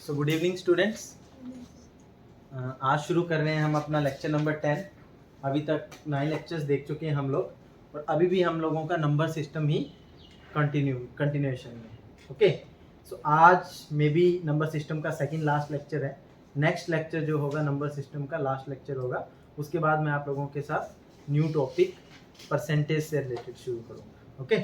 So good evening students. आज शुरू कर रहे हैं हम अपना लेक्चर नंबर 10। अभी तक 9 लेक्चर्स देख चुके हैं हम लोग और अभी भी हम लोगों का नंबर सिस्टम ही कंटिन्यूएशन में है। ओके, सो आज मे बी नंबर सिस्टम का सेकंड लास्ट लेक्चर है। नेक्स्ट लेक्चर जो होगा नंबर सिस्टम का लास्ट लेक्चर होगा, उसके बाद मैं आप लोगों के साथ न्यू टॉपिक परसेंटेज से रिलेटेड शुरू करूँगा। ओके,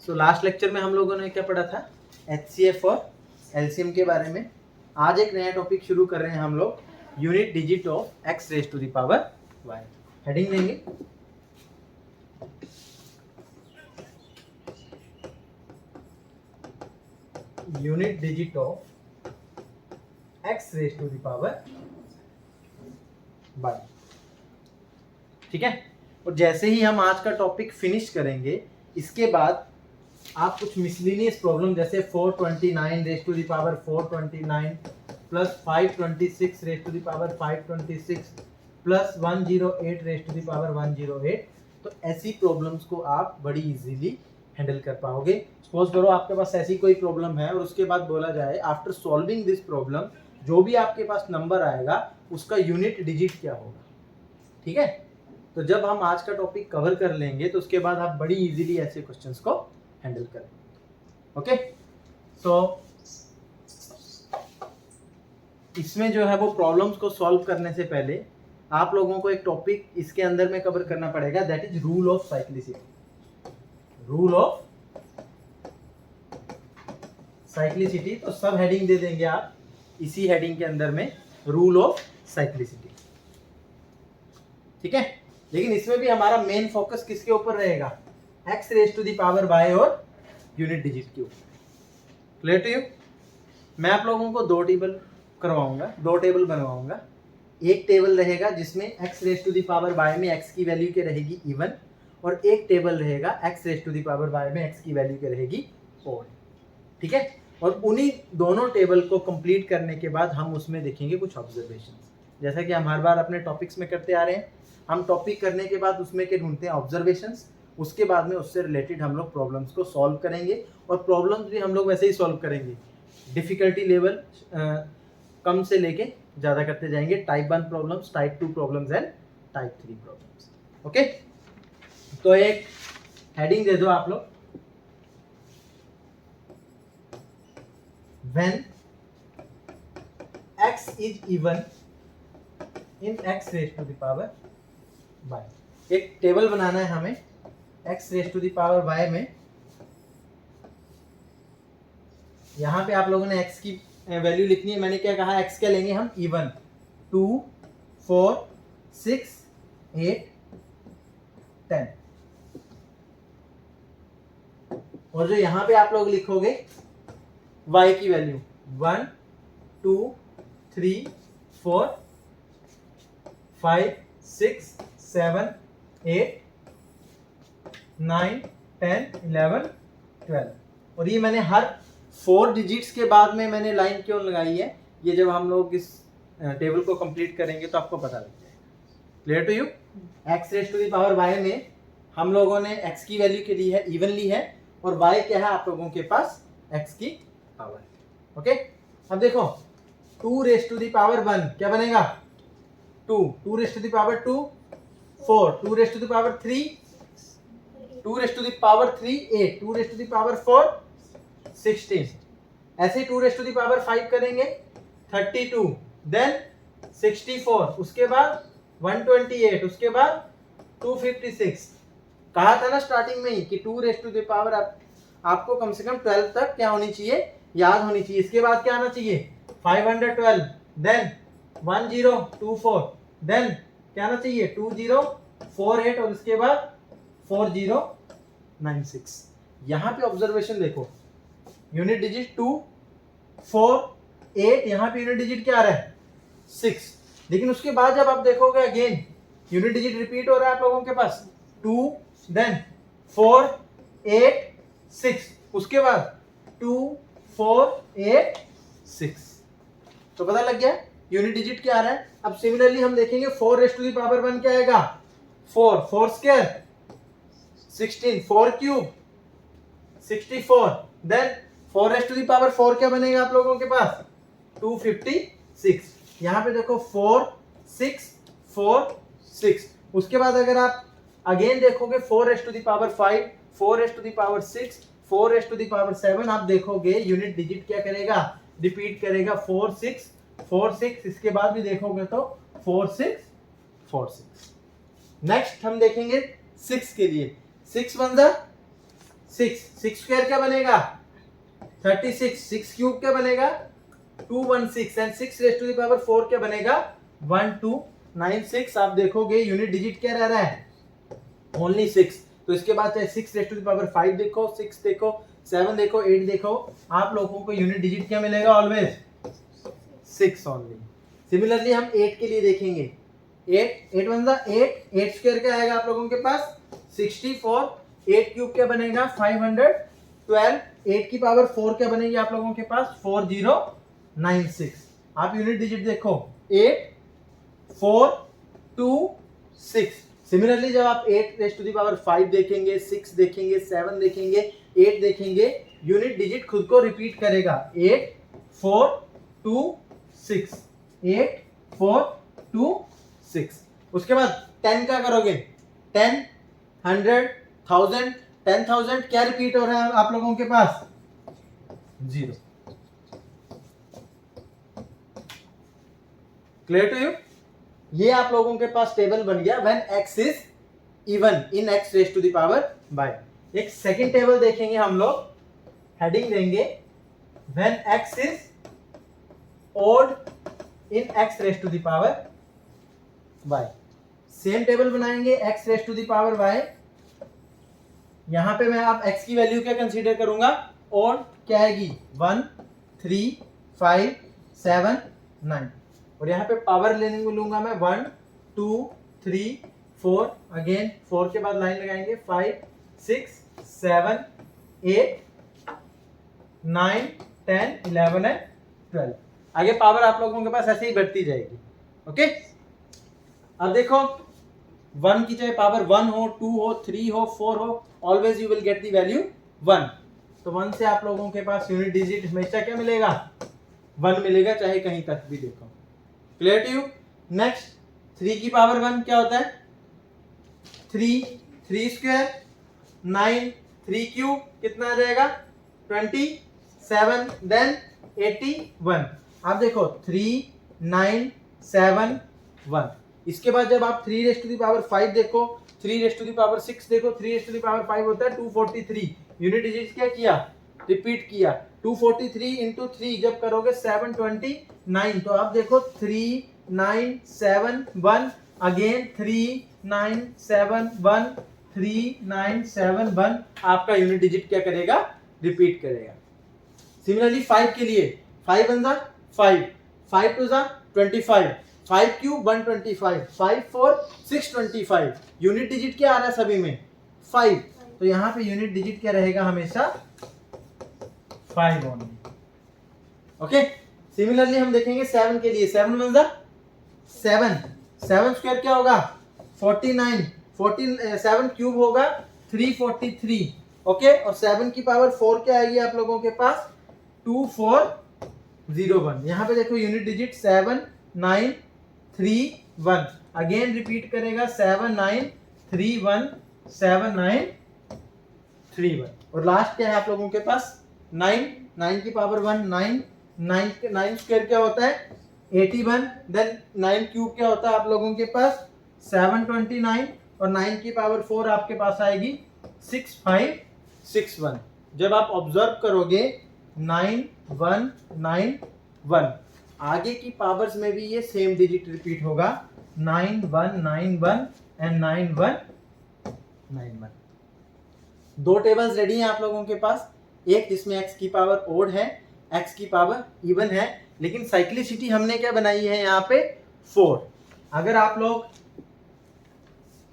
सो लास्ट लेक्चर में हम लोगों ने क्या पढ़ा था, HCF और LCM के बारे में। आज एक नया टॉपिक शुरू कर रहे हैं हम लोग, unit digit of x raise to the power y। Heading देंगे unit digit of x raise to the power y। ठीक है, और जैसे ही हम आज का टॉपिक फिनिश करेंगे, इसके बाद आप कुछ मिसलिनियस प्रॉब्लम जैसे 429 raise to the power 429 plus 526 raise to the power 526 plus 108 raise to the power 108, तो ऐसी प्रॉब्लम्स को आप बड़ी इजीली हैंडल कर पाओगे। सपोज करो आपके पास ऐसी कोई प्रॉब्लम है और उसके बाद बोला जाए आफ्टर सॉल्विंग दिस प्रॉब्लम जो भी आपके पास नंबर आएगा उसका यूनिट डिजिट क्या होगा। ठीक है, तो जब हम आज का टॉपिक कवर कर लेंगे तो उसके बाद आप बड़ी इजीली ऐसे क्वेश्चंस को हैंडल करें। ओके, सो इसमें जो है वो प्रॉब्लम्स को सॉल्व करने से पहले आप लोगों को एक टॉपिक इसके अंदर में कवर करना पड़ेगा, that is rule of cyclicity. Rule of cyclicity, तो सब हेडिंग दे देंगे आप इसी हेडिंग के अंदर में, रूल ऑफ साइक्लिसिटी। ठीक है, लेकिन इसमें भी हमारा मेन फोकस किसके ऊपर रहेगा, x raise to the power y और यूनिट डिजिट के ऊपर। Clear to you? मैं आप लोगों को दो टेबल करवाऊंगा, दो टेबल बनवाऊंगा। एक टेबल रहेगा जिसमें x raise to the power y में x की वैल्यू के रहेगी इवन, और एक टेबल रहेगा x raise to the power y में x की वैल्यू के रहेगी ओड। ठीक है, और उन्हीं दोनों टेबल को कंप्लीट करने के बाद हम उसमें देखेंगे कुछ ऑब्जर्वेशंस, जैसा कि हम हर बार अपने टॉपिक्स में करते आ रहे हैं। हम टॉपिक करने के बाद उसमें के ढूंढते हैं ऑब्जर्वेशंस, उसके बाद में उससे रिलेटेड हम लोग प्रॉब्लम्स को सॉल्व करेंगे, और प्रॉब्लम्स भी हम लोग वैसे ही सॉल्व करेंगे, डिफिकल्टी लेवल कम से लेके ज़्यादा करते जाएंगे। Type 1 problems, type 2 problems and type 3 problems. Okay, तो एक हेडिंग दे दो आप लोग, when x is even in x raise to the power y। एक टेबल बनाना है हमें x raise to the power y में। यहां पे आप लोगों ने x की वैल्यू लिखनी है। मैंने क्या कहा, x क्या लेंगे हम, इवन 2 4 6 8 10, और जो यहां पे आप लोग लिखोगे y की वैल्यू 1 2 3 4 5 6 7 8 9 10 11 12, और ये मैंने हर 4 डिजिट्स के बाद में मैंने लाइन क्यों लगाई है, ये जब हम लोग इस टेबल को कंप्लीट करेंगे तो आपको पता लग जाएगा। Clear to you? x raise to the power y में हम लोगों ने x की वैल्यू के लिए है इवन ली है, और y क्या है आप लोगों के पास x की पावर। ओके, अब देखो 2 रेज टू द पावर 1 क्या बनेगा, 2 2 raise to the power 2 4 2 raise to the power 3 2 raise to the power 3 8 2 raise to the power 4 16, ऐसे 2 रेज टू द पावर 5 करेंगे 32, देन 64, उसके बाद 128, उसके बाद 256। कहा था ना स्टार्टिंग में ही कि 2 रेज टू द पावर आपको कम से कम 12 तक क्या होनी चाहिए, याद होनी चाहिए। इसके बाद क्या आना चाहिए, 512, देन 1024, देन क्या आना चाहिए 2048, और उसके बाद 4096। यहां पे ऑब्जर्वेशन देखो, यूनिट डिजिट 2 4 8, यहां पे यूनिट डिजिट क्या आ रहा है 6, लेकिन उसके बाद जब आप देखोगे अगेन यूनिट डिजिट रिपीट हो रहा है आप लोगों के पास 2, देन 4 8 6, उसके बाद 2 4 8 6, तो पता लग गया यूनिट डिजिट क्या आ रहा है। अब सिमिलरली हम देखेंगे 4 रेज टू द पावर 1 क्या आएगा, 4 4 square 16, 4 cube 64, then 4 raise to the power 4 क्या बनेगा आप लोगों के पास 256। यहाँ पे देखो 4 6 4 6। उसके बाद अगर आप अगेन देखोगे 4⁵5 4⁵6 4⁵7, आप देखोगे यूनिट डिजिट क्या करेगा, रिपीट करेगा 4 6 4 6। इसके बाद भी देखोगे तो 4 6 4 6। नेक्स्ट हम देखेंगे 6 के लिए। 6 1 जा 6, 6 स्क्वायर क्या बनेगा 36, 6 क्यूब क्या बनेगा 216 एंड 6⁴ क्या बनेगा 1296। आप देखोगे यूनिट डिजिट क्या रह रहा है ओनली 6। तो इसके बाद चाहे 6⁵5 देखो, 6 देखो, 7 देखो, 8 देखो, आप लोगों को यूनिट डिजिट क्या मिलेगा ऑलवेज 6 ओनली। सिमिलरली हम 8 के लिए देखेंगे। 8 1 जा 8 स्क्वायर क्या आएगा आप लोगों के पास 64, 8 क्यूब क्या बनेगा 512, 8 की पावर 4 क्या बनेगी आप लोगों के पास 4096। आप यूनिट डिजिट देखो 8 4 2 6। सिमिलरली जब आप 8⁵5 देखेंगे, 6 देखेंगे, 7 देखेंगे, 8 देखेंगे, यूनिट डिजिट खुद को रिपीट करेगा 8 4 2 6 8 4 2 6। उसके बाद 10 क्या करोगे 10 100 1000 10,000 क्या रिपीट हो रहा है आप लोगों के पास 0। Clear to you? ये आप लोगों के पास टेबल बन गया when x is even in x⁵y। एक सेकंड टेबल देखेंगे हम लोग, हेडिंग देंगे when x is odd in x⁵y। Same table बनाएंगे x⁵y। यहां पे मैं आप x की वैल्यू क्या कंसीडर करूंगा ओड क्या आएगी 1 3 5 7 9 और यहाँ पे पावर लेने में लूंगा मैं 1 2 3 4। अगेन 4 के बाद लाइन लगाएंगे 5 6 7 8 9 10 11 एंड 12। आगे पावर आप लोगों के पास ऐसे ही बढ़ती जाएगी। ओके, अब देखो 1 की चाहे पावर 1 हो 2 हो 3 हो 4 हो, always you will get the value 1। तो 1 से आप लोगों के पास यूनिट डिजिट हमेशा क्या मिलेगा 1 मिलेगा, चाहे कहीं तक भी देखो। Clear to you? नेक्स्ट 3 की पावर 1 क्या होता है 3 स्क्वायर 9 3 क्यूब कितना आ जाएगा 27 देन 81। आप देखो 3 9 7 1। इसके बाद जब आप 3⁵5 देखो 3⁵6 देखो 3⁵5 होता है 243। यूनिट डिजिट क्या किया रिपीट किया 243 इंटू 3 जब करोगे 729। तो आप देखो 3 9 7 1 अगेन 3 9 7 1 3 9 7 1। आपका यूनिट डिजिट क्या करेगा रिपीट करेगा। सिमिलरली 5 के लिए 5 1 जा 5 5 2 जा 25 5 क्यूब 125 5 4 625। यूनिट डिजिट क्या आ रहा है सभी में 5। तो यहाँ पे यूनिट डिजिट क्या रहेगा हमेशा 5 ओनली। ओके, सिमिलरली हम देखेंगे 7 के लिए 7 1 जा 7 7 स्क्वायर क्या होगा 49 7 क्यूब होगा 343। ओके, और 7 की पावर 4 क्या आएगी आप लोगों के पास 2401। यहाँ पे देखो यूनिट डिजिट 7 9 3 1। अगेन रिपीट करेगा 7 9 3 1 7 9 3 1। और लास्ट क्या है आप लोगों के पास 9 की पावर 1 9 स्क्वायर क्या होता है 81 देन 9 क्यूब क्या होता है आप लोगों के पास 729 और 9 की पावर 4 आपके पास आएगी 6561। जब आप ऑब्जर्व करोगे 9 1 9 1 आगे की पावर्स में भी ये सेम डिजिट रिपीट होगा 9 1 9 1 एंड 9 1 9 1। दो टेबल्स रेडी हैं आप लोगों के पास, एक जिसमें x की पावर ओड है x की पावर इवन है, लेकिन साइक्लिसिटी हमने क्या बनाई है यहाँ पे 4। अगर आप लोग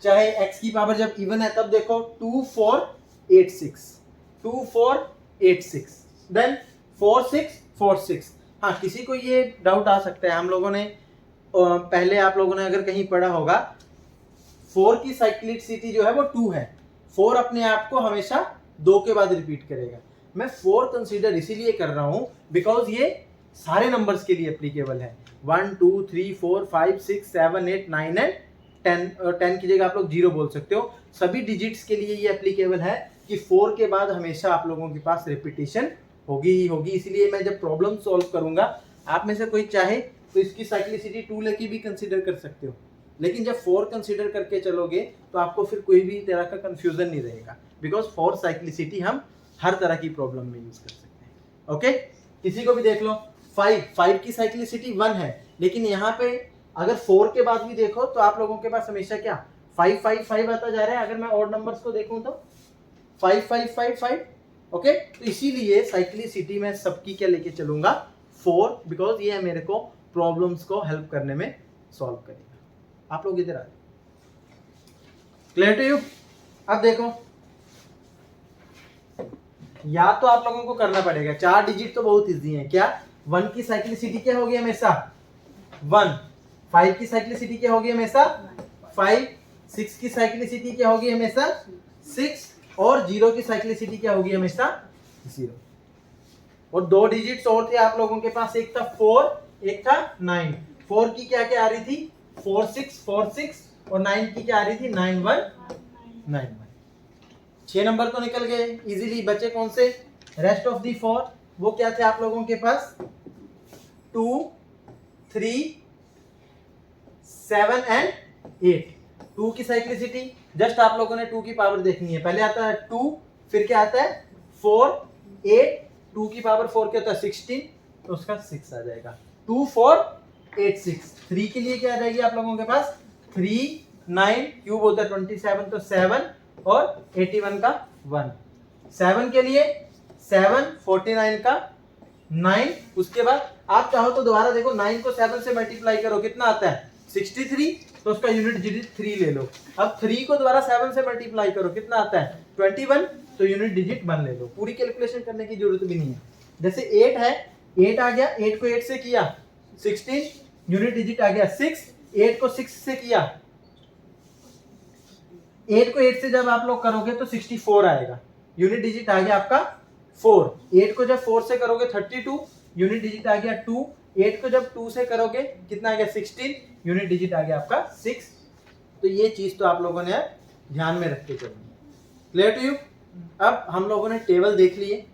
चाहे x की पावर जब इवन है तब देखो 2486 2486 देन 4646। हाँ, किसी को ये डाउट आ सकता है, हम लोगों ने पहले आप लोगों ने अगर कहीं पढ़ा होगा 4 की साइक्लिसिटी जो है वो 2 है। 4 अपने आप को हमेशा 2 के बाद रिपीट करेगा। मैं 4 कंसीडर इसीलिए कर रहा हूं बिकॉज ये सारे नंबर्स के लिए एप्लीकेबल है। 1 2 3 4 5 6 7 8 9 एंड 10, और 10 की जगह आप लोग 0 बोल सकते हो। सभी डिजिट्स के लिए ये एप्लीकेबल है कि 4 के बाद हमेशा आप लोगों के पास रिपीटिशन होगी ही होगी। इसलिए मैं जब प्रॉब्लम सॉल्व करूंगा, आप में से कोई चाहे तो इसकी साइक्लिसिटी 2 लेके भी कंसीडर कर सकते हो, लेकिन जब 4 कंसीडर करके चलोगे तो आपको फिर कोई भी तरह का कंफ्यूजन नहीं रहेगा, बिकॉज 4 साइक्लिसिटी हम हर तरह की प्रॉब्लम में यूज कर सकते हैं। ओके, किसी को भी देख लो, 5 की साइक्लिसिटी 1 है, लेकिन यहाँ पे अगर 4 के बाद भी देखो तो आप लोगों के पास हमेशा क्या 5 5 5 आता जा रहा है। अगर मैं ऑड नंबर्स को देखूं तो 5 5 5 5। ओके, तो इसीलिए साइक्लिसिटी में सबकी क्या लेके चलूंगा 4, बिकॉज ये मेरे को प्रॉब्लम्स को हेल्प करने में सॉल्व करेगा। आप लोग इधर आ जाओ, क्लियर टू यू। अब देखो, या तो आप लोगों को करना पड़ेगा, 4 डिजिट तो बहुत इजी है। क्या 1 की साइक्लिसिटी क्या होगी हमेशा 1, 5 की साइक्लिसिटी क्या होगी हमेशा 5, 6 की साइक्लिसिटी क्या होगी हमेशा 6, और 0 की साइक्लिसिटी क्या होगी हमेशा 0। और 2 डिजिट्स और थे आप लोगों के पास, एक था 4, एक था 9। 4 की क्या क्या आ रही थी 4 6 4 6, और 9 की क्या आ रही थी 9 1 9 1। 6 नंबर तो निकल गए इजीली। बचे कौन से रेस्ट ऑफ दी 4, वो क्या थे आप लोगों के पास 2 3 7 एंड 8। 2 की साइक्लिसिटी जस्ट आप लोगों ने 2 की पावर देखनी है। पहले आता है 2, फिर क्या आता है 4 8, 2 की पावर 4 क्या होता है 16, तो उसका 6 आ जाएगा। 2 4 8 6। 3 के लिए क्या रहेगी आप लोगों के पास 3 9, क्यूब होता है 27, तो 7, और 81 का 1। 7 के लिए 7, 49 का 9। उसके बाद आप चाहो तो दोबारा देखो, 9 को 7 से मल्टीप्लाई करो, कितना आता है 63, तो उसका यूनिट डिजिट 3 ले लो। अब 3 को दोबारा 7 से मल्टीप्लाई करो, कितना आता है 21, तो यूनिट डिजिट 1 ले लो। पूरी कैलकुलेशन करने की जरूरत भी नहीं है। जैसे 8 है, 8 आ गया, 8 को 8 से किया 16, यूनिट डिजिट आ गया 6। 8 को 6 से किया, 8 को 8 से जब आप लोग करोगे तो 64 आएगा, यूनिट डिजिट आ गया आपका 4। 8 को जब 4 से करोगे 32, यूनिट डिजिट आ गया 2। 8 को जब 2 से करोगे कितना आ गया 16, यूनिट डिजिट आ गया आपका 6। तो ये चीज तो आप लोगों ने ध्यान में रख के चलनी है। Clear to you. अब हम लोगों ने टेबल देख लिए,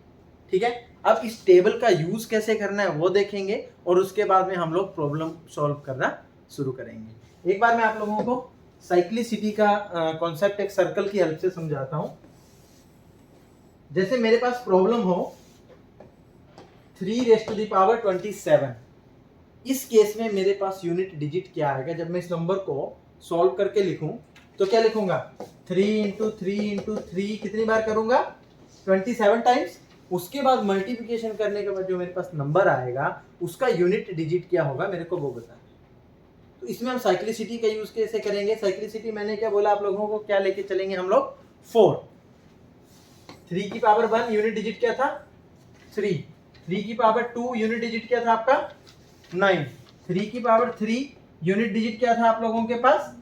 ठीक है। अब इस टेबल का यूज कैसे करना है वो देखेंगे, और उसके बाद में हम लोग प्रॉब्लम सॉल्व करना शुरू करेंगे। एक बार मैं आप लोगों को साइक्लिसिटी का कॉन्सेप्ट एक सर्कल की हेल्प से समझाता हूं। जैसे मेरे पास प्रॉब्लम हो 3⁻27, इस केस में मेरे पास यूनिट डिजिट क्या आएगा। जब मैं इस नंबर को सॉल्व करके लिखूं तो क्या लिखूंगा 3 × 3 × 3, कितनी बार करूंगा 27 टाइम्स। उसके बाद मल्टीप्लिकेशन करने के बाद जो मेरे पास नंबर आएगा उसका यूनिट डिजिट क्या होगा मेरे को वो बताना। तो इसमें हम साइक्लिसिटी का यूज कैसे करेंगे। साइक्लिसिटी मैंने क्या बोला आप लोगों को, क्या लेके चलेंगे हम लोग 4। 3 की पावर 1 यूनिट डिजिट क्या था 3। 3 की पावर 2 यूनिट डिजिट क्या था आपका 9। 3 की पावर 3 यूनिट डिजिट क्या था आप लोगों के पास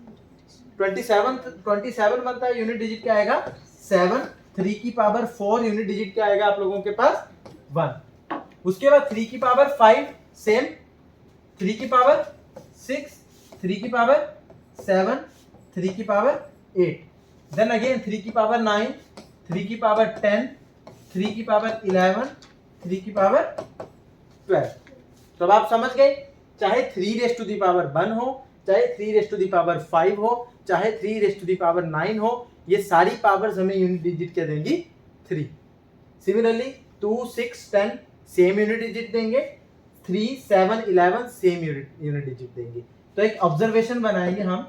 27 बनता है, यूनिट डिजिट क्या आएगा 7। 3 की पावर 4 यूनिट डिजिट क्या आएगा आप लोगों के पास 1। उसके बाद 3 की पावर 5 सेम, 3 की पावर 6, 3 की पावर 7, 3 की पावर 8, देन अगेन 3 की पावर 9, 3 की पावर 10, 3 की पावर 11, 3 की पावर 12। तो अब आप समझ गए, चाहे 3⁻1 हो, चाहे 3⁻5 हो, चाहे 3⁻9 हो, ये सारी पावर्स हमें यूनिट डिजिट क्या देंगी 3। सिमिलरली 2 6 10 सेम यूनिट डिजिट देंगे, 3 7 11 सेम यूनिट डिजिट देंगे। तो एक ऑब्जर्वेशन बनाएंगे हम,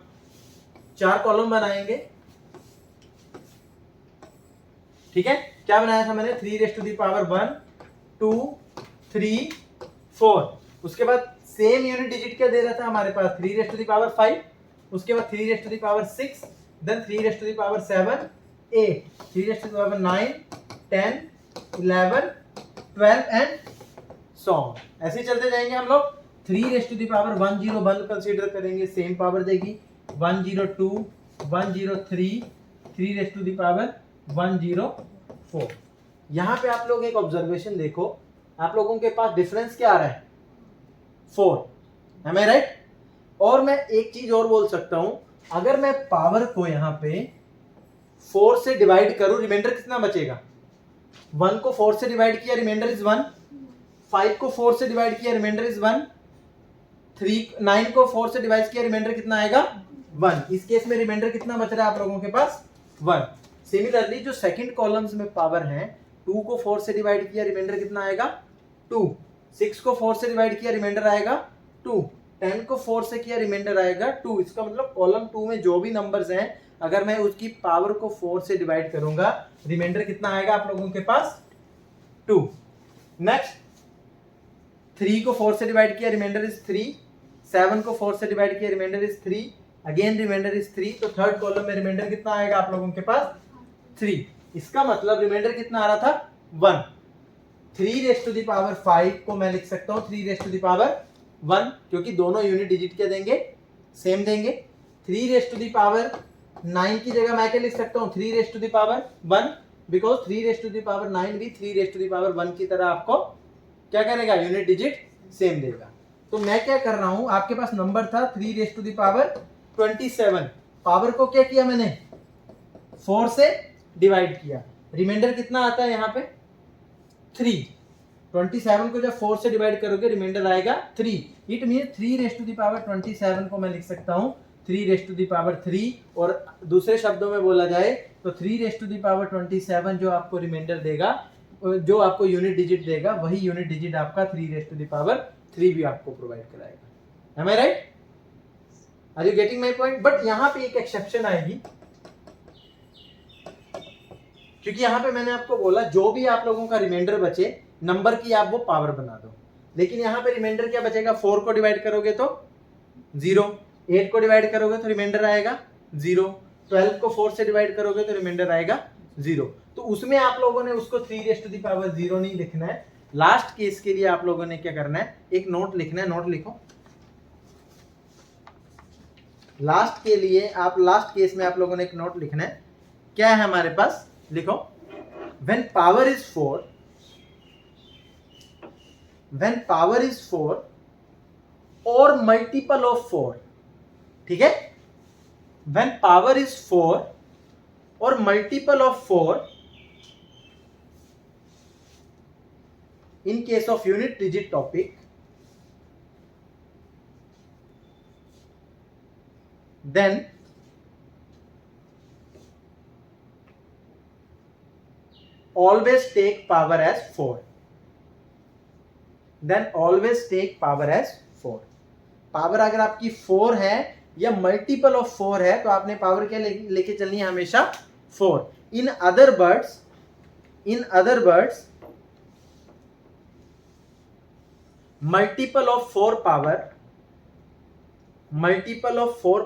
4 कॉलम बनाएंगे, ठीक है। क्या बनाया था मैंने 3⁻1 2 3 4। उसके बाद सेम यूनिट डिजिट क्या दे रहा था हमारे पास 3⁻5, उसके बाद 3⁻6, देन 3⁻7 8, 3⁻9 10 11 12 एंड सो ऑन। ऐसे चलते जाएंगे हम लोग। 3⁻101 कंसीडर करेंगे, सेम पावर देगी 102 103 3⁻104। यहाँ पे आप लोग एक ऑब्जर्वेशन देखो, आप लोगों के पास डिफरेंस क्या आ रहा है 4। Am I right? और मैं एक चीज और बोल सकता हूं, अगर मैं पावर को यहां पे 4 से डिवाइड करूं, रिमाइंडर कितना बचेगा? 1 को 4 से डिवाइड किया, रिमाइंडर इज 1। 5 को 4 से डिवाइड किया, रिमाइंडर इज 1। 9 को 4 से डिवाइड किया, रिमाइंडर कितना आएगा? 1। इस केस में रिमाइंडर कितना बच रहा है आप लोगों के पास? 1। सिमिलरली जो सेकंड कॉलम्स में पावर है, 2 को 4 से डिवाइड किया, रिमाइंडर कितना आएगा? 2। 6 को 4 से डिवाइड किया, रिमाइंडर आएगा 2। 10 को 4 से किया, रिमाइंडर आएगा 2। इसका मतलब कॉलम 2 में जो भी नंबर्स हैं, अगर मैं उसकी पावर को 4 से डिवाइड करूंगा, रिमाइंडर कितना आएगा आप लोगों के पास? 2। नेक्स्ट 3 को 4 से डिवाइड किया, रिमाइंडर इज 3। 7 को 4 से डिवाइड किया, remainder is 3। Again remainder is 3। तो थर्ड कॉलम में रिमाइंडर कितना आएगा आप लोगों के पास? 3। इसका मतलब रिमाइंडर कितना आ रहा था? 1। 3 रेज़ टू द पावर 5 को मैं लिख सकता हूं 3 रेज़ टू द पावर 1, क्योंकि दोनों यूनिट डिजिट क्या देंगे? सेम देंगे। 3 रेज़ टू द पावर 9 की जगह मैं क्या लिख सकता हूं? 3 raise to the power 1, because 3 raise to the power 9 भी 3 रेज़ टू द पावर 1 की तरह आपको क्या करेगा? यूनिट डिजिट सेम देगा। तो मैं क्या कर रहा हूं, आपके पास नंबर था 3 raise to the power 27, power को क्या किया मैंने? 4 से डिवाइड किया, रिमाइंडर कितना आता है यहाँ पे? 3। 27 को जब 4 से डिवाइड करोगे, रिमाइंडर आएगा 3। It mean 3 raise to the power 27 को मैं लिख सकता हूँ 3 रेज़ टू द पावर 3, और दूसरे शब्दों में बोला जाए तो 3 रेज़ टू द पावर 27 जो आपको रिमाइंडर देगा, जो आपको यूनिट डिजिट देगा, वही यूनिट डिजिट आपका 3 रेज़ टू द पावर 3 भी आपको प्रोवाइड कराएगा। Am I right? Are you getting my point? But यहाँ पे एक एक्सेप्शन आएगी, क्योंकि यहाँ पे मैंने आपको बोला जो भी आप लोगों का रिमाइंडर बचे, नंबर की आप वो पावर बना दो। लेकिन यहाँ पे रिमाइंडर क्या बचेगा? 4 को डिवाइड करोगे तो 0, 8 को डिवाइड करोगे तो रिमाइंडर आएगा 0, 12 को 4 से डिवाइड करोगे तो रिमाइंडर आएगा 0। तो उसमें आप लोगों ने उसको 3 रेज़ टू द पावर 0 नहीं लिखना है। लास्ट केस के लिए आप लोगों ने क्या करना है? एक नोट लिखना है। नोट लिखो। लास्ट के लिए आप, लास्ट केस में आप लोगों ने एक नोट लिखना है। क्या है हमारे पास? लिखो, when power is 4, when power is 4 or multiple of 4, ठीक है? when power is 4 or multiple of 4, in case of unit digit topic, then always take power as 4, then always take power as 4। Power अगर आपकी 4 है या multiple of 4 है, तो आपने power क्या लेके चलनी है? हमेशा 4। In other words multiple of 4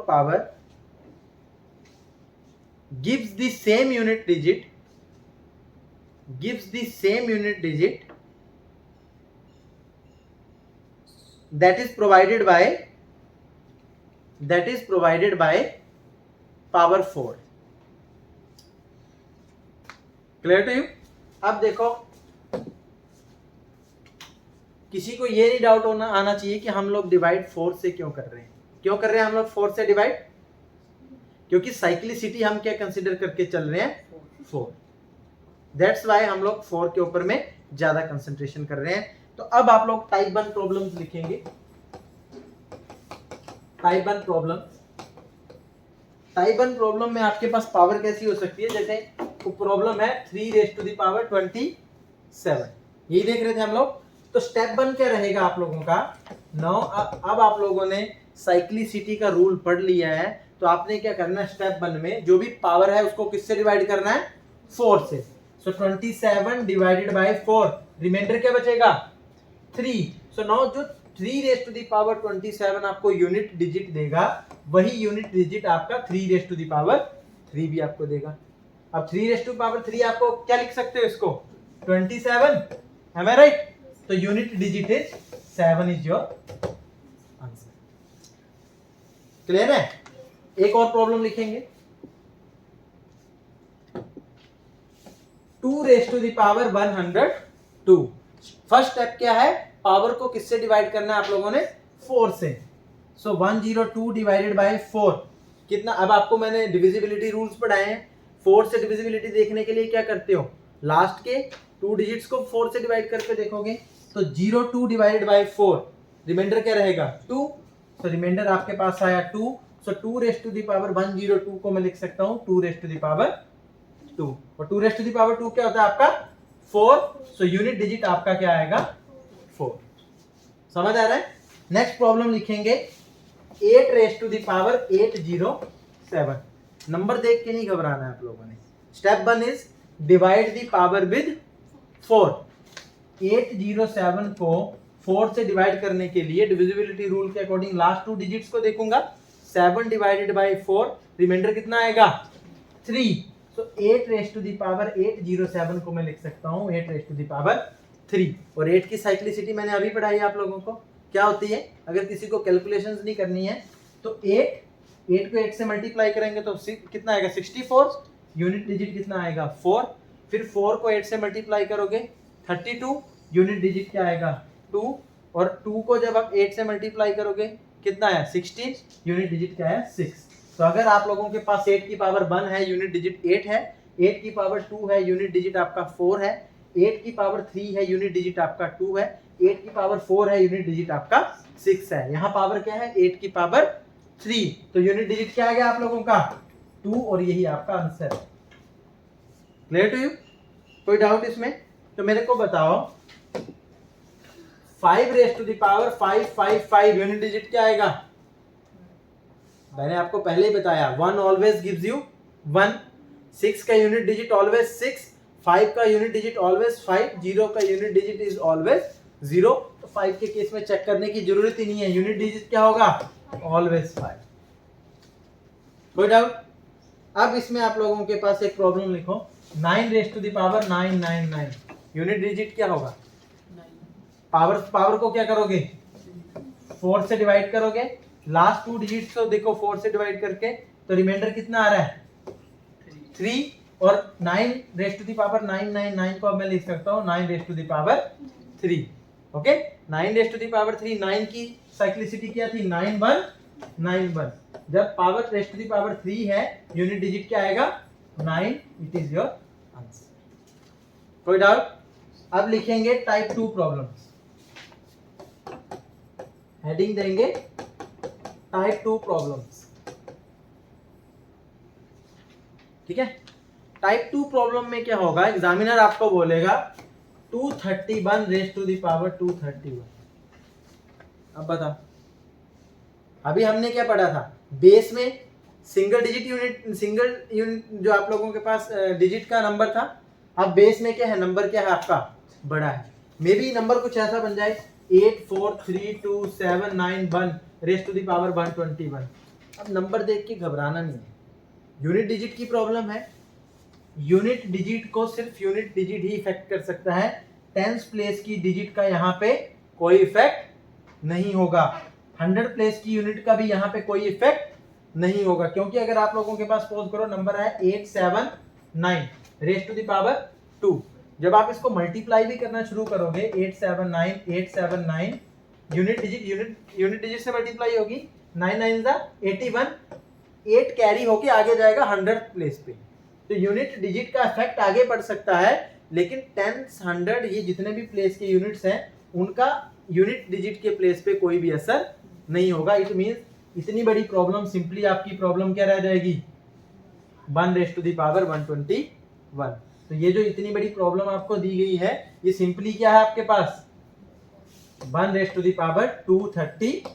power gives the same unit digit that is provided by power 4। Clear to you? अब देखो, किसी को ये नहीं डाउट आना चाहिए कि हम लोग डिवाइड 4 से क्यों कर रहे हैं हम लोग 4 से डिवाइड? क्योंकि साइक्लिसिटी हम क्या कंसीडर करके चल रहे हैं? 4। दैट्स वाई हम लोग 4 के ऊपर में ज्यादा कंसंट्रेशन कर रहे हैं। तो अब आप लोग टाइप 1 प्रॉब्लम्स लिखेंगे। टाइप 1 प्रॉब्लम में आपके पास पावर कैसी हो सकती है? जैसे प्रॉब्लम है 3 रेज़ टू द पावर 27, यही देख रहे थे हम लोग। तो स्टेप 1 क्या रहेगा आप लोगों का? अब आप लोगों ने साइक्लिसिटी का रूल पढ़ लिया है, तो आपने क्या करना है? स्टेप 1 में जो भी पावर है उसको किससे डिवाइड करना है? 4 से। सो 27 डिवाइडेड बाय 4, रिमाइंडर क्या बचेगा? 3। सो नाउ जो 3 रेज़ टू द पावर 27 आपको यूनिट डिजिट देगा, वही यूनिट डिजिट आपका 3 रेज़ टू द पावर 3 भी आपको देगा। अब 3 रेज़ टू पावर 3 आपको क्या लिख सकते हो इसको? 27। Am I right? तो unit digit is 7 is your answer. Clear है? एक और प्रॉब्लम लिखेंगे। 2 raise to the power 102। First step क्या है? पावर को किससे डिवाइड करना है आप लोगों ने? 4 से। सो 102 डिवाइडेड बाय 4 कितना? अब आपको मैंने डिविजिबिलिटी रूल्स पढ़ाए हैं। 4 से डिविजिबिलिटी देखने के लिए क्या करते हो? लास्ट के 2 डिजिट्स को 4 से डिवाइड करके देखोगे। तो 02 डिवाइडेड बाय 4 रिमाइंडर क्या रहेगा? 2। सो रिमाइंडर आपके पास आया 2। सो 2 रेज़ टू द पावर 102 को मैं लिख सकता हूँ 2 रेज़ टू द पावर 2। और 2 रेज़ टू द पावर 2 क्या होता है आपका? 4। सो यूनिट डिजिट आपका क्या आएगा? 4। समझ आ रहा है? नेक्स्ट प्रॉब्लम लिखेंगे 8 raise to the power 807। Number देख के नहीं घबराना है आप लोगों ने। Step 1 is divide the power with 4। 807 को 4 से डिवाइड करने के लिए डिविजिबिलिटी रूल के अकॉर्डिंग लास्ट 2 डिजिट्स को देखूंगा। 7 डिवाइडेड बाय 4 रिमाइंडर कितना आएगा? 3। सो 8 रेज़ टू द पावर 807 को मैं लिख सकता हूँ 8 रेज़ टू द पावर 3। और 8 की साइक्लिसिटी मैंने अभी पढ़ाई है आप लोगों को, क्या होती है? अगर किसी को कैलकुलेशंस नहीं करनी है तो 8 को 8 से मल्टीप्लाई करेंगे तो कितना आएगा? 64। यूनिट डिजिट कितना आएगा? 4। फिर 4 को 8 से मल्टीप्लाई करोगे 32। यूनिट डिजिट क्या आएगा? 2। और 2 को जब आप 8 से मल्टीप्लाई करोगे कितना आया? 16। यूनिट डिजिट क्या है? 6। तो अगर आप लोगों के पास 8 की पावर 1 है, यूनिट डिजिट 8 है। 8 की पावर 2 है, यूनिट डिजिट आपका 4 है। 8 की पावर 3 है, यूनिट डिजिट आपका 2 है। 8 की पावर 4 है, यूनिट डिजिट आपका 6 है। यहाँ पावर क्या है? 8 की पावर 3। तो यूनिट डिजिट क्या आ गया आप लोगों का? 2। और यही आपका आंसर है। Clear to you? कोई डाउट इसमें? तो मेरे को बताओ 5 raise to the power 555 unit digit क्या आएगा? मैंने आपको पहले ही बताया 1 ऑलवेज गिव्स यू 1। 6 का यूनिट डिजिट ऑलवेज 6। 5 का यूनिट डिजिट ऑलवेज 5। 0 का यूनिट डिजिट इज ऑलवेज 0। तो 5 के केस में चेक करने की जरूरत ही नहीं है, यूनिट डिजिट क्या होगा? ऑलवेज 5। कोई डाउट? अब इसमें आप लोगों के पास एक प्रॉब्लम लिखो 9 raise to the power 999 unit digit क्या होगा? पावर को क्या करोगे? 4 से डिवाइड करोगे। लास्ट 2 डिजिट्स को देखो 4 से डिवाइड करके तो रिमाइंडर कितना आ रहा है? 3। और 9 रेज़ टू द पावर 999 को अब मैं लिख सकता हूँ 9 raise to the power 3। Okay, 9 raise to the power 3। 9 की साइक्लिसिटी क्या थी? 9191। जब power raise to the power 3 है, यूनिट डिजिट क्या आएगा? 9। It is your answer. कोई डाउट? अब लिखेंगे टाइप 2 प्रॉब्लम्स। हेडिंग देंगे टाइप 2 प्रॉब्लम्स। ठीक है? टाइप 2 प्रॉब्लम में क्या होगा? एग्जामिनर आपको बोलेगा 231 रेज़ टू द पावर 231। अब बताओ, अभी हमने क्या पढ़ा था? बेस में सिंगल यूनिट जो आप लोगों के पास डिजिट का नंबर था। अब बेस में क्या है? नंबर क्या है आपका? बड़ा है। मे बी नंबर कुछ ऐसा बन जाए 8432791 रेज़ टू द पावर 121। अब नंबर देख के घबराना नहीं है, यूनिट डिजिट की प्रॉब्लम है। यूनिट डिजिट को सिर्फ यूनिट डिजिट ही इफेक्ट कर सकता है। टेंस प्लेस की डिजिट का यहाँ पे कोई इफेक्ट नहीं होगा। 100 प्लेस की यूनिट का भी यहाँ पे कोई इफेक्ट नहीं होगा, क्योंकि अगर आप लोगों के पास सपोज करो नंबर है 879 रेज़ टू द पावर 2। जब आप इसको मल्टीप्लाई भी करना शुरू करोगे 879 यूनिट डिजिट से मल्टीप्लाई होगी। 9 9 81। 8 कैरी होके आगे जाएगा 100 प्लेस पे। तो यूनिट डिजिट का इफेक्ट आगे बढ़ सकता है, लेकिन 10 100 ये जितने भी प्लेस के यूनिट्स हैं उनका यूनिट डिजिट के प्लेस पे कोई भी असर नहीं होगा। इट मींस इतनी बड़ी प्रॉब्लम सिंपली आपकी प्रॉब्लम क्या रह जाएगी? 1 रेज़ टू द पावर 121। तो ये जो इतनी बड़ी प्रॉब्लम आपको दी गई है ये सिंपली क्या है आपके पास? 1 रेज़ टू द पावर 231।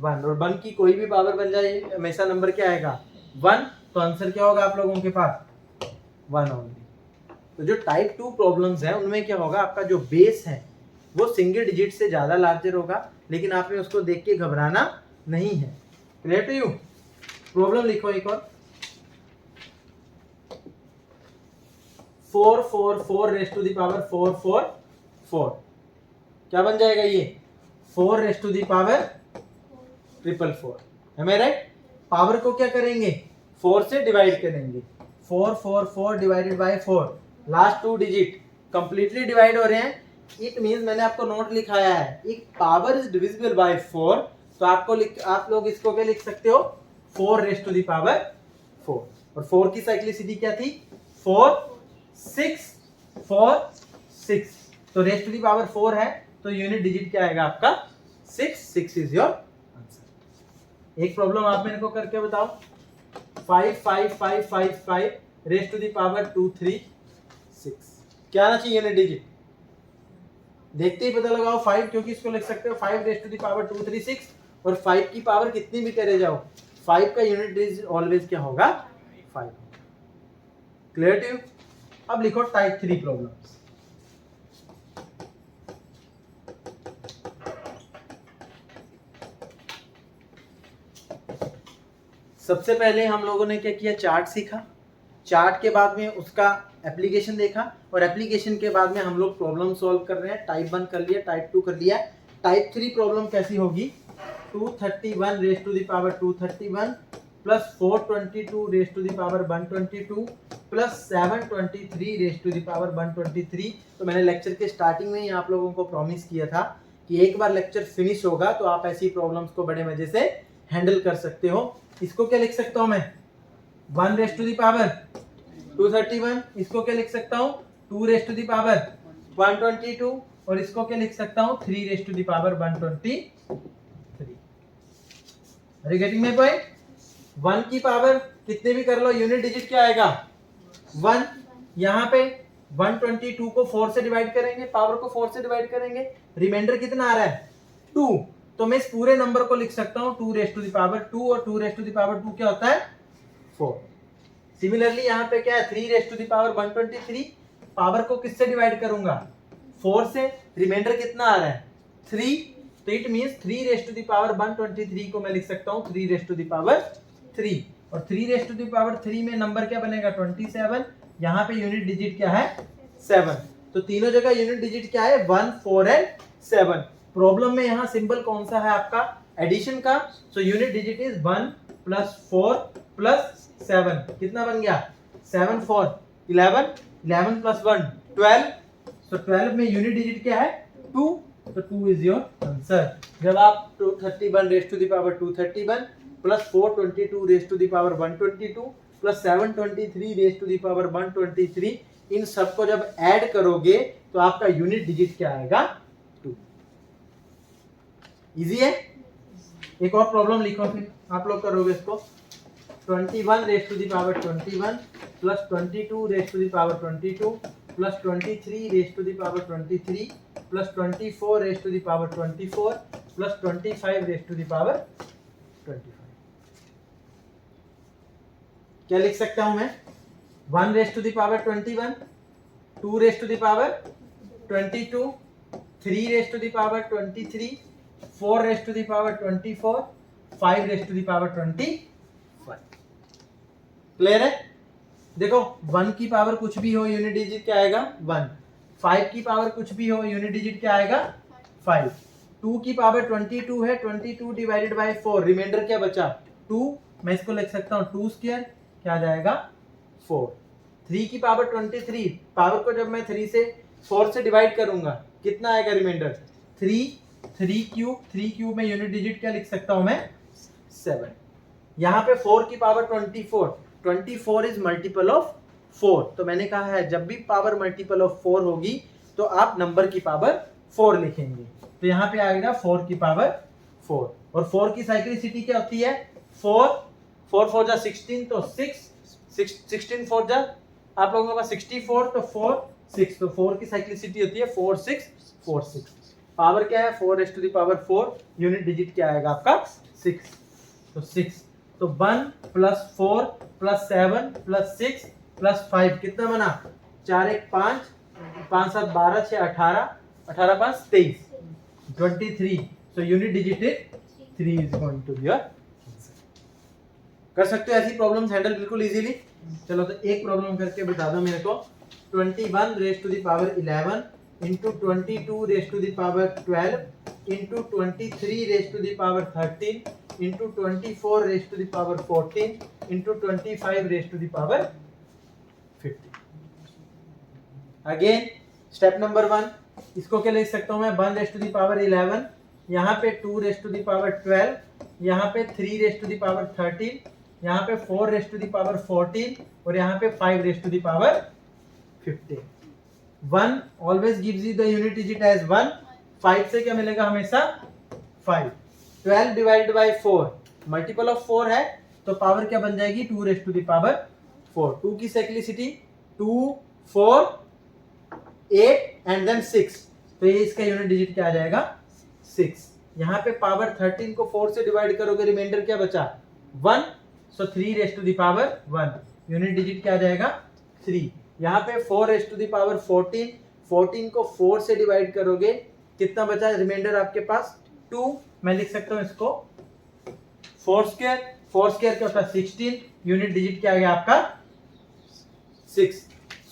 और 1 की कोई भी पावर बन जाए हमेशा नंबर क्या आएगा? 1। तो आंसर क्या होगा आप लोगों के पास? 1 ओनली। तो जो टाइप 2 प्रॉब्लम्स है उनमें क्या होगा? आपका जो बेस है वो सिंगल डिजिट से ज्यादा लार्जर होगा, लेकिन आपने उसको देख के घबराना नहीं है। Clear to you? प्रॉब्लम लिखो एक और 444 रेज़ टू द पावर 444। क्या बन जाएगा ये? 4 रेज़ टू द पावर 444। है मैं राइट? पावर को क्या करेंगे? 4 से डिवाइड करेंगे। 444 divided by 4। Last 2 digit completely divide हो रहे हैं, इट मीन्स मैंने आपको नोट लिखाया है, एक पावर इज डिविजिबल बाय 4, तो आप लोग इसको क्या लिख सकते हो, 4 रेज टू द पावर 4। और 4 की साइक्लिसिटी क्या थी, 4 6 4 6, तो रेज टू द पावर 4 है तो यूनिट डिजिट क्या आएगा आपका 6। 6 इज योर आंसर। एक प्रॉब्लम आप मेरे को करके बताओ, 5 5 5 5 5 रेज टू द पावर 2 3 6, क्या आना चाहिए यूनिट डिजिट, देखते ही पता लगाओ 5, क्योंकि इसको लिख सकते हो 5 रेज टू द पावर 2 3 6, और 5 की पावर कितनी भी करे जाओ 5 का यूनिट डिजिट ऑलवेज क्या होगा 5। Clear to you. अब लिखो टाइप 3 प्रॉब्लम्स। सबसे पहले हम लोगों ने क्या किया, चार्ट सीखा, चार्ट के बाद में उसका एप्लीकेशन देखा, और एप्लीकेशन के बाद में हम लोग प्रॉब्लम सॉल्व कर रहे हैं। टाइप 1 कर लिया, टाइप 2 कर लिया, टाइप 3 प्रॉब्लम कैसी होगी, 231 raise to the power 231 plus 422 raise to the power 122 plus 723 raise to the power 123। तो मैंने लेक्चर के स्टार्टिंग में ही आप लोगों को प्रॉमिस किया था कि एक बार लेक्चर फिनिश होगा तो आप ऐसी प्रॉब्लम्स को बड़े मजे से हैंडल कर सकते हो। इसको क्या लिख सकता हूं मैं, 1 रेज टू द पावर 231, इसको क्या लिख सकता हूं 2 रेज टू द पावर 122, और इसको क्या लिख सकता हूं 3 raise to the power 123। Are you getting my point. 1 की पावर कितने भी कर लो, यूनिट डिजिट क्या आएगा 1। यहाँ पे 122 को 4 से डिवाइड करेंगे, पावर को 4 से डिवाइड करेंगे, रिमाइंडर कितना आ रहा है 2, तो मैं इस पूरे नंबर को लिख सकता हूं 2 रेज टू द पावर 2, और 2 रेज टू द पावर 2 क्या होता है 4। सिमिलरली यहाँ पे क्या है 3 raise to the power 123, power को किससे डिवाइड करूंगा 4 से, रिमाइंडर कितना आ रहा है 3, तो it means 3 raise to the power 123 को मैं लिख सकता हूँ 3 रेज टू द पावर 3, और 3 रेज टू द पावर 3 में नंबर क्या बनेगा 27, यहाँ पे यूनिट डिजिट क्या है 7, तो तीनों जगह यूनिट डिजिट क्या है 1 4 एंड 7। प्रॉब्लम में यहाँ सिंबल कौन सा है आपका एडिशन का, so unit digit is 1 plus 4 plus 7, कितना बन गया 7 4 11, 11 प्लस 1 12, सो 12 में यूनिट डिजिट क्या है 2, तो 2 इज योर आंसर। जब आप 231 raise to the power 231 plus 422 raise to the power 122 plus 723 raise to the power 123, इन सबको जब ऐड करोगे तो आपका यूनिट डिजिट क्या आएगा 2। इजी है। एक और प्रॉब्लम लिखो, फिर आप लोग करोगे इसको, 21 raise to the power 21 plus 22 raise to the power 22 plus 23 raise to the power 23 plus 24 raise to the power 24 plus 25 raise to the power 25। क्या लिख सकता हूं मैं, 1 raise to the power 21, 2 raise to the power 22, 3 raise to the power 23, 4 raise to the power 24, 5 raise to the power 25। Clear है। देखो 1 की power कुछ भी हो यूनिट डिजिट क्या आएगा 1, 5 की पावर कुछ भी हो यूनिट डिजिट क्या आएगा 5, 2 की पावर 22 है, 22 डिवाइडेड बाय 4, रिमाइंडर क्या बचा 2, मैं इसको लिख सकता हूँ 2 स्क्वायर, क्या आ जाएगा 4। 3 की पावर 23, पावर को जब मैं 3 से 4 से डिवाइड करूंगा कितना आएगा रिमाइंडर 3, 3 क्यूब में यूनिट डिजिट क्या लिख सकता हूं मैं 7। यहाँ पे 4 की पावर 24 इज मल्टीपल ऑफ 4, तो मैंने कहा है जब भी पावर मल्टीपल ऑफ 4 होगी तो आप नंबर की पावर 4 लिखेंगे, तो यहाँ पे आएगा 4 की पावर 4, और 4 की साइक्लिसिटी क्या होती है 4 4 जा 16, तो 16 4 जा आप लोगों के पास 64, तो 4 6, तो 4 की साइक्लिसिटी होती है 4 6 4 6। पावर क्या है 4 raise to the power 4, unit digit क्या आएगा आपका 6, तो 6, तो 1 प्लस 4 प्लस 7 प्लस 6 प्लस 5 कितना बना 4 1 5, 5 7 12 6 18, 18 5 23, 23, so unit digit is 3 is going to be your answer। कर सकते हो ऐसी प्रॉब्लम्स हैंडल बिल्कुल इजीली। चलो तो एक प्रॉब्लम करके बता दो मेरे को, 21 raise to the power 11 into 22 raise to the power 12 into 23 raise to the power 13 into 24 raise to the power 14 into 25 raise to the power 50। Again step number 1, इसको क्या लिख सकता हूँ मैं, 1 रेज़ टू दी पावर 11, यहाँ पे 2 raise to the power 12, यहाँ पे 3 रेज़ टू दी पावर 13, यहाँ पे 4 रेज़ टू दी पावर 14 और यहाँ पे 5 raise to the power 15। 1 always gives you the unit digit as 1। 5 से क्या मिलेगा हमेशा 5। 12 डिवाइडेड बाय 4 मल्टीपल ऑफ 4 है तो पावर क्या बन जाएगी 2 रेज़ टू दी पावर 4। 2 की साइक्लिसिटी 2 4 8 एंड देन 6, तो ये इसका यूनिट डिजिट क्या आ जाएगा 6। यहाँ पे पावर 13 को 4 से डिवाइड करोगे, रिमाइंडर क्या बचा 1, so 3 raise to the power 1, unit digit क्या आ जाएगा 3। यहाँ पे 4 रेज़ टू दी पावर 14, 14 को 4 से डिवाइड करोगे, कितना बचा रिमाइंडर आपके पास 2। मैं लिख सकता हूँ इसको 4 स्क्वायर, 4 स्क्वायर क्या होता है 16, यूनिट डिजिट क्या आ गया आपका 6।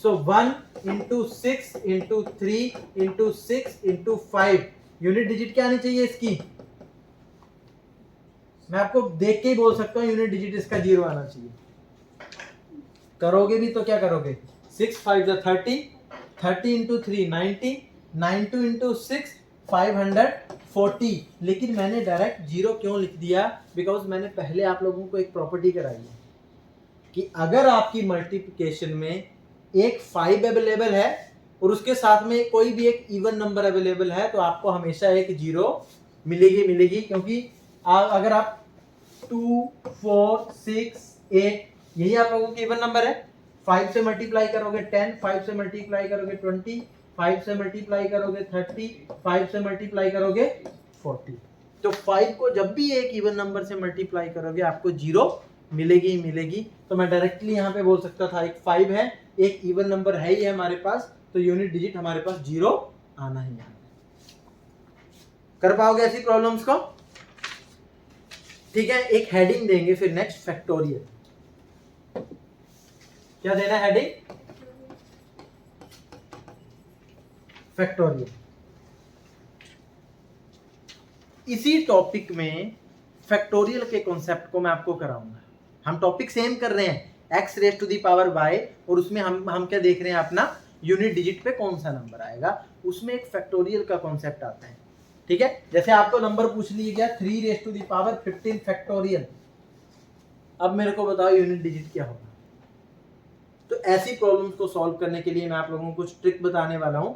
सो 1 into 6 into 3 into 6 into 5, unit digit क्या आनी चाहिए इसकी, मैं आपको देख के ही बोल सकता हूँ यूनिट डिजिट इसका 0 आना चाहिए। करोगे भी तो क्या करोगे 6 5 30, 30 इंटू 3 90, 92 इंटू 6 540, लेकिन मैंने डायरेक्ट 0 क्यों लिख दिया, बिकॉज मैंने पहले आप लोगों को एक प्रॉपर्टी कराई है कि अगर आपकी मल्टीप्लिकेशन में एक 5 अवेलेबल है और उसके साथ में कोई भी एक इवन नंबर अवेलेबल है तो आपको हमेशा एक 0 मिलेगी, क्योंकि अगर आप 2 4 6 8 यही आप लोगों के इवन नंबर है, 5 से मल्टीप्लाई करोगे 10, 5 से मल्टीप्लाई करोगे 20, 5 से मल्टीप्लाई करोगे 30, 5 से मल्टीप्लाई करोगे 40, तो 5 को जब भी एक इवन नंबर से मल्टीप्लाई करोगे आपको 0 मिलेगी। तो मैं डायरेक्टली यहाँ पे बोल सकता था एक 5 है, एक इवन नंबर है ही है हमारे पास, तो यूनिट डिजिट हमारे पास 0 आना ही आना। कर पाओगे ऐसी प्रॉब्लम्स को? ठीक है, एक हेडिंग देंगे फिर नेक्स्ट फैक्टोरियल। क्या देना है हेडिंग? फैक्टोरियल। इसी टॉपिक में फैक्टोरियल के कॉन्सेप्ट को मैं आपको कराऊंगा। हम टॉपिक सेम कर रहे हैं x raise to the power y, और उसमें हम क्या देख रहे हैं अपना यूनिट डिजिट पे कौन सा नंबर आएगा, उसमें एक फैक्टोरियल का कॉन्सेप्ट आता है। ठीक है, जैसे आपको नंबर पूछ लिया गया 3 raise to the power 15 factorial, अब मेरे को बताओ यूनिट डिजिट क्या होगा। तो ऐसी प्रॉब्लम्स को सॉल्व करने के लिए मैं आप लोगों को कुछ ट्रिक बताने वाला हूं।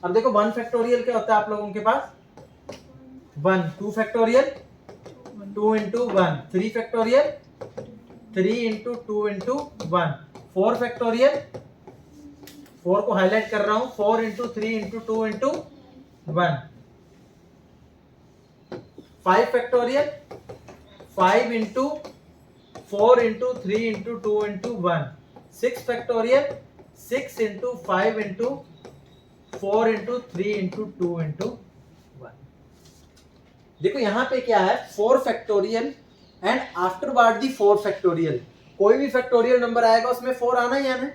अब देखो 1 फैक्टोरियल क्या होता है आप लोगों के पास 1, 2 factorial 2 into 1, 3 factorial 3 into 2 into 1, 4 factorial 4 को हाईलाइट कर रहा हूं 4 into 3 into 2 into 1, 5 factorial 5 into 4 into 3 into 2 into 1, 6 factorial 6 into 5 into 4 into 3 into 2 into 1। देखो यहाँ पे क्या है 4 factorial and afterward the 4 factorial, कोई भी फैक्टोरियल नंबर आएगा उसमें 4 आना ही आना।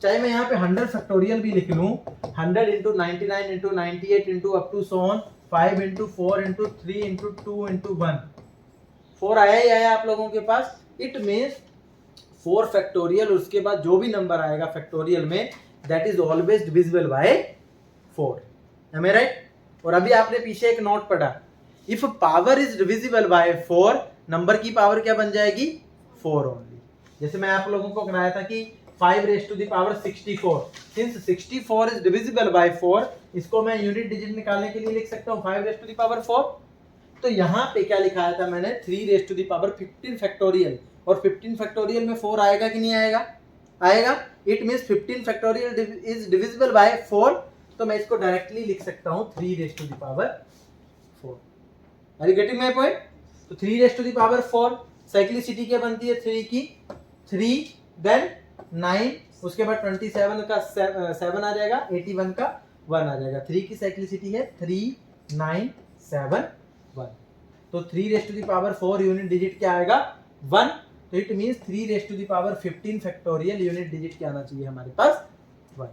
चाहे मैं यहाँ पे 100 फैक्टोरियल भी लिख लूं 100 into 99 into 98 into up to so on 5 into 4 into 3 into 2 into 1, 4 आया ही आया आप लोगों के पास। इट मीन्स 4 फैक्टोरियल, उसके बाद जो भी नंबर आएगा फैक्टोरियल में that is always divisible by 4। Am I right? और अभी आपने पीछे एक नोट पढ़ा, if power is divisible by 4, number की पावर क्या बन जाएगी 4 ओनली। जैसे मैं आप लोगों को कराया था कि 5 raise to the power 64, since 64 is divisible by 4, इसको मैं यूनिट डिजिट निकालने के लिए लिख सकता हूँ 5 रेज़ टू दी पावर 4। तो यहाँ पे क्या लिखाया था मैंने 3 raise to the power 15 factorial, और 15 फैक्टोरियल में 4 आएगा कि नहीं आएगा? आएगा। It means 15 factorial is divisible by 4, तो मैं इसको डायरेक्टली लिख सकता हूँ 3 raise to the power 4। Are you getting my point? तो 3 raise to the power 4, cyclicity क्या बनती है 3 की 3 देन 9, उसके बाद 27 का 7 आ जाएगा, 81 का 1 आ जाएगा। 3 की साइक्लिसिटी है 3 9 7 1, तो 3 raise to the power 4 unit digit क्या आएगा 1। तो इट मीन्स 3 raise to the power 15 factorial unit digit क्या आना चाहिए हमारे पास 1।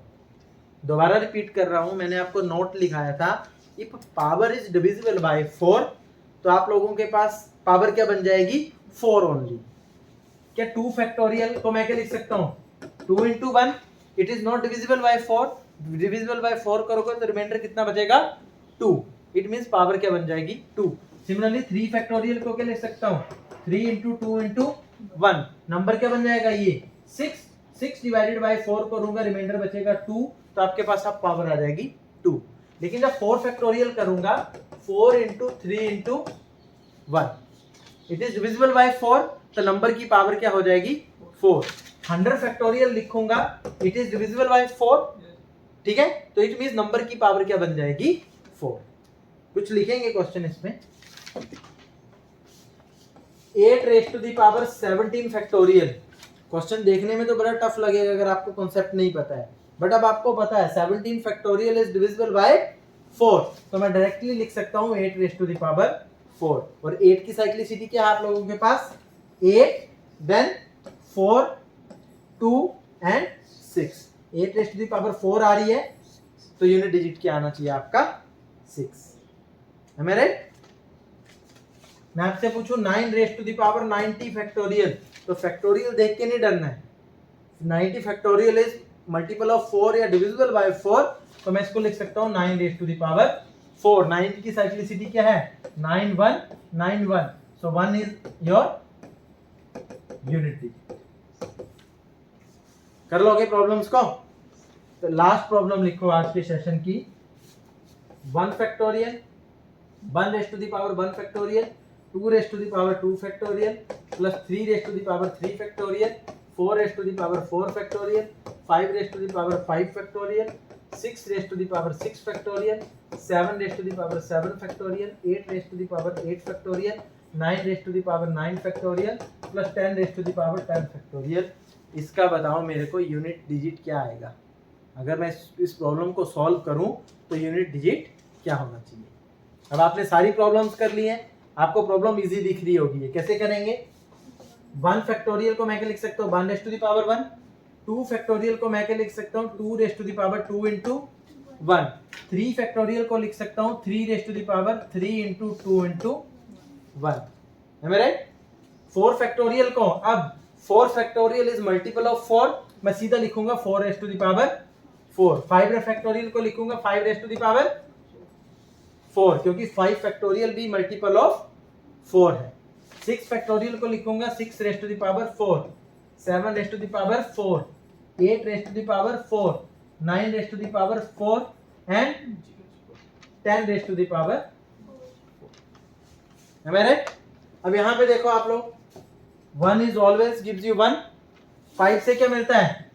दोबारा रिपीट कर रहा हूं, मैंने आपको नोट लिखाया था if power is divisible by 4, तो आप लोगों के पास पावर क्या बन जाएगी 4 ओनली। क्या 2 फैक्टोरियल को मैं क्या लिख सकता हूं 2 into 1, it is not divisible by 4, divisible by 4 करोगे तो रिमाइंडर कितना बचेगा 2, इट मींस पावर क्या बन जाएगी 2। सिमिलरली 3 फैक्टोरियल को क्या लिख सकता हूँ 3 इंटू 2 इंटू 1, नंबर क्या बन जाएगा ये 6, 6 डिवाइडेड बाय 4 करूंगा रिमाइंडर बचेगा 2, तो आपके पास अब पावर आ जाएगी 2। लेकिन जब 4 फैक्टोरियल करूंगा 4 into 3 into 1, it is divisible by 4, तो नंबर की पावर क्या हो जाएगी 4। 100 फैक्टोरियल लिखूंगा इट इज डिविजिबल बाय 4, ठीक है, तो इट मींस नंबर की पावर क्या बन जाएगी 4। कुछ लिखेंगे क्वेश्चन इसमें 8 raise to the power 17 factorial. Question देखने में तो बड़ा टफ लगेगा अगर आपको कॉन्सेप्ट नहीं पता है, बट अब आपको पता है 17 फैक्टोरियल इज डिविजिबल बाय 4, तो मैं डायरेक्टली लिख सकता हूं 8 रेज़ टू द पावर 4। और 8 की साइक्लिसिटी क्या है आप लोगों के पास 8 then 4 2 and 6। 8 raise to the power 4 आ रही है तो यूनिट डिजिट क्या आना चाहिए आपका 6। Am I right? मैं आपसे पूछूं 9 raise to the power 90 factorial, तो फैक्टोरियल देख के नहीं डरना है। 90 फैक्टोरियल इज मल्टीपल ऑफ 4 या डिविजिबल बाय 4, तो मैं इसको लिख सकता हूं 9 रेज़ टू द पावर 4। 9 की साइक्लिसिटी क्या है 9 1 9 1, सो 1 इज योर यूनिट डिजिट। कर लोगे प्रॉब्लम्स को? तो लास्ट प्रॉब्लम लिखो आज के सेशन की 1 factorial 1 raise to the power 1 factorial 2 raise to the power 2 factorial plus 3 raise to the power 3 factorial 4 raise to the power 4 factorial 5 raise to the power 5 factorial 6 raise to the power 6 factorial 7 raise to the power 7 factorial 8 raise to the power 8 factorial 9 raise to the power 9 factorial plus 10 raise to the power 10 factorial. इसका बताओ मेरे को unit digit क्या आएगा। अगर मैं इस problem को सॉल्व करूं तो यूनिट डिजिट क्या होना चाहिए। अब आपने सारी प्रॉब्लम्स कर ली हैं, आपको प्रॉब्लम इजी दिख रही होगी। ये कैसे करेंगे 1 फैक्टोरियल को मैं क्या लिख सकता हूँ 1 raise to the power 1, 2 factorial को मैं क्या लिख सकता हूँ 2 raise to the power 2 into 1, 3 factorial को लिख सकता हूँ 3 raise to the power 3 into 2 into 1। है मेरे 4 फैक्टोरियल को, अब 4 फैक्टोरियल इज मल्टीपल ऑफ 4, मैं सीधा लिखूंगा 4 raise to the power 4। 5 factorial को लिखूंगा 5 रेज़ टू द पावर 4, क्योंकि 5 फैक्टोरियल भी मल्टीपल ऑफ 4 है। 6 फैक्टोरियल को लिखूंगा 6 raise to the power 4, 7 raise to the power 4, 8 raise to the power 4, 9 raise to the power 4 and 10 raise to the power 4। है right? अब यहां पे देखो आप लोग 1 इज ऑलवेज गिव्स यू 1, 5 से क्या मिलता है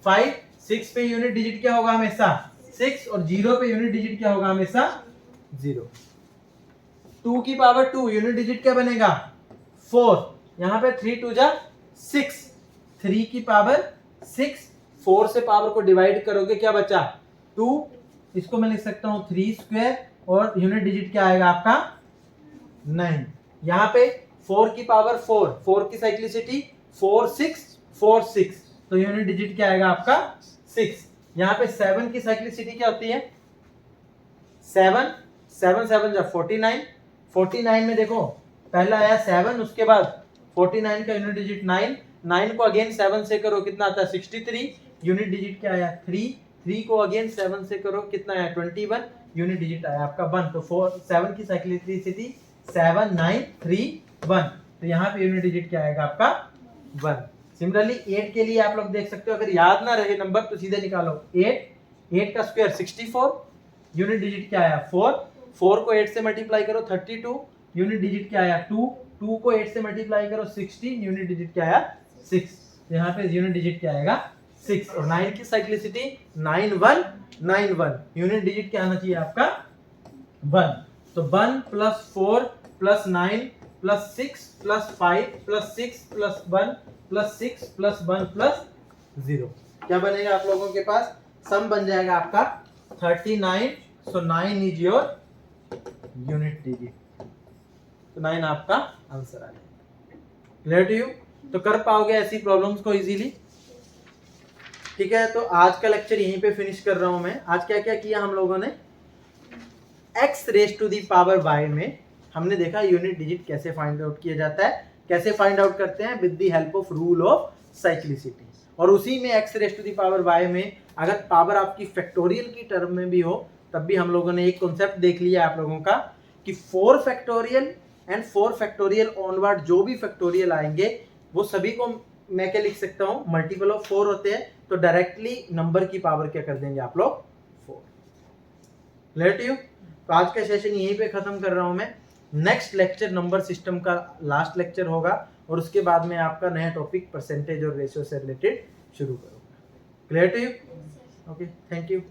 5, 6 पे यूनिट डिजिट क्या होगा हमेशा 6, और 0 पे यूनिट डिजिट क्या होगा हमेशा 0। 2 की पावर 2 यूनिट डिजिट क्या बनेगा 4, यहाँ पे 3 2 जा 6, 3 की पावर 6, 4 से पावर को डिवाइड करोगे क्या बचा 2, इसको मैं लिख सकता हूँ 3 स्क्वायर, और यूनिट डिजिट क्या आएगा आपका 9। यहाँ पे 4 की पावर 4, 4 की साइक्लिसिटी 4 6 4 6, तो यूनिट डिजिट क्या आएगा आपका 6। यहाँ पे 7 की साइक्लिसिटी क्या होती है 7 7 7 जा 49, 49 में देखो पहला आया 7, उसके बाद 49 का यूनिट डिजिट 9, 9 को अगेन 7 से करो कितना आता है 63, यूनिट डिजिट क्या आया 3, 3 को अगेन 7 से करो कितना आया 21, यूनिट डिजिट आया आपका 1। तो 7 की साइक्लिसिटी 7 9 3 1, तो यहाँ पे यूनिट डिजिट क्या आएगा आपका 1। सिमिलरली 8 के लिए आप लोग देख सकते हो, अगर याद ना रहे नंबर तो सीधे निकालो 8 का स्क्वायर 64, यूनिट डिजिट क्या आया 4, 4 को 8 से मल्टीप्लाई करो 32, यूनिट डिजिट क्या आया 2, 2 को 8 से मल्टीप्लाई करो 16, यूनिट डिजिट क्या आया 6, यहाँ पे यूनिट डिजिट क्या आएगा 6। और 9 की साइक्लिसिटी 9 1 9 1, यूनिट डिजिट क्या आना चाहिए आपका 1। तो 1 plus 4 plus 9 plus 6 plus 5 plus 6 plus 1 plus 6 plus 1 plus 0, क्या बनेगा आप लोगों के पास सम बन जाएगा आपका 39, so 9 is your unit digit, तो 9 आपका आंसर आ जाएगा। Clear to you? तो कर पाओगे ऐसी प्रॉब्लम्स को इजीली। ठीक है, तो आज का लेक्चर यहीं पे फिनिश कर रहा हूं मैं। आज क्या क्या किया हम लोगों ने, x raise to the power y में हमने देखा यूनिट डिजिट कैसे फाइंड आउट किया जाता है, कैसे फाइंड आउट करते हैं with the help of rule of cyclicity. और उसी में x raise to the power y में अगर पावर आपकी फैक्टोरियल की टर्म में भी हो तब भी हम लोगों ने एक कॉन्सेप्ट देख लिया आप लोगों का कि 4 फैक्टोरियल एंड 4 फैक्टोरियल ऑनवर्ड जो भी फैक्टोरियल आएंगे वो सभी को मैं क्या लिख सकता हूँ, मल्टीपल ऑफ 4 होते हैं, तो डायरेक्टली नंबर की पावर क्या कर देंगे आप लोग 4। Clear to you? तो आज का सेशन यहीं पे खत्म कर रहा हूं मैं। नेक्स्ट लेक्चर नंबर सिस्टम का लास्ट लेक्चर होगा और उसके बाद में आपका नया टॉपिक परसेंटेज और रेशियो से रिलेटेड शुरू करूंगा। Clear to you? Okay, thank you.